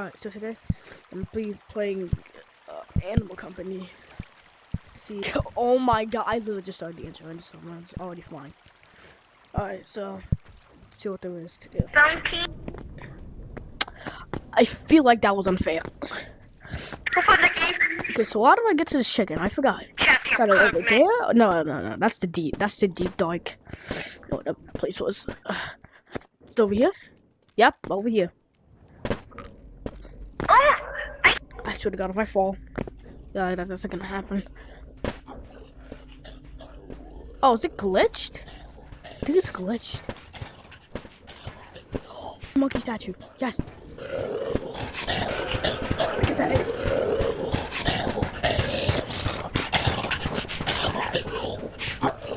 Alright, so today I'm be playing Animal Company. See, oh my god, I literally just started the intro and someone's already flying. Alright, so let's see what there is to do. I feel like that was unfair. Okay, so how do I get to this chicken? I forgot. Is that over there? No. That's the deep dark. No, that place was. It's over here. Yep, over here. I swear to God, if I fall, yeah, that's not gonna happen. Oh, is it glitched? I think it's glitched. Oh, monkey statue. Yes. Get that egg.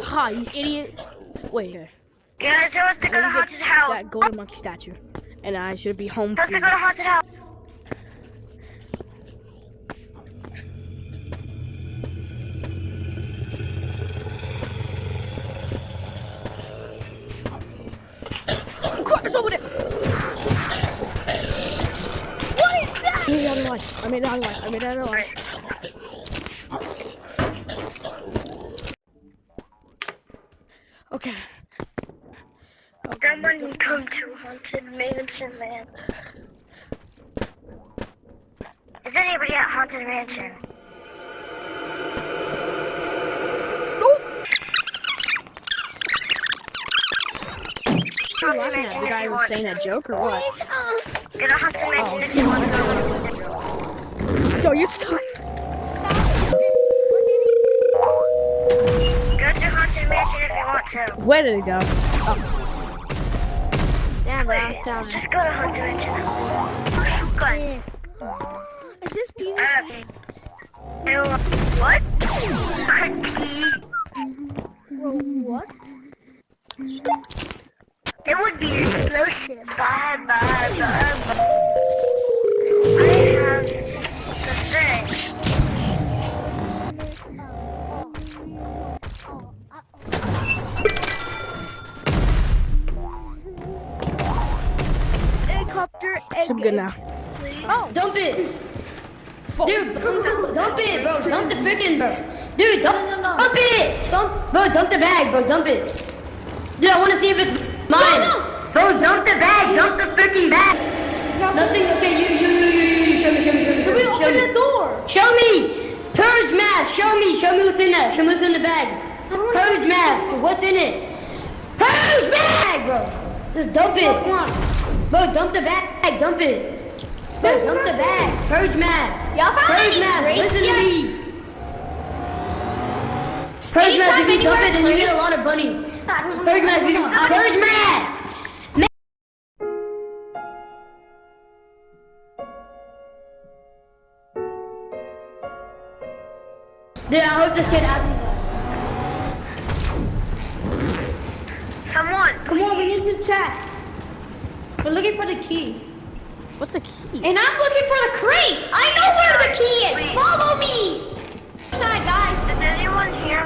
Ha, you idiot. Wait here. Guys, who wants to go to haunted house? That golden monkey statue. And I should be home free. Let's go to haunted house. Oh crap, it's over there! What is that? I made it out of life. Okay. Someone come to Haunted Mansion, man. Is anybody at Haunted Mansion? You're laughing at the guy who was saying a joke or what? Go to Haunted Mansion if you want to go. Yo, you suck. Go to Haunted Mansion if you want to. Where did it go? Oh. Damn, bro, I'm Wait, telling you. just go to Haunted Mansion. Good. Is this beautiful? What? Cookie. What? It would be explosive. Bye. I have the thing. Helicopter egg. I'm good now. Oh, dump it. Dude, dump it, bro. Dump the freaking, bro. Dude, dump it. Bro, dump the bag, bro. Dump it. Dude, I want to see if it's mine. No. Bro, dump the bag. Dump the freaking bag. Nothing. Okay, you. Show me. Open the door. Show me. Purge mask. Show me what's in there. Show me what's in the bag. Purge mask. What's in it? Purge bag, bro. Just dump it. Bro, dump the bag. Dump it. Bro, dump the bag. Purge mask. Purge mask. Listen to me. Purge mask. If you dump it, then you get a lot of money. Purge mask. Purge mask. Dude, I hope this kid actually dies. Someone. Come on, we need to chat. We're looking for the key. What's the key? And I'm looking for the crate. I know where the key is. Wait. Follow me. Side, guys. Is anyone here?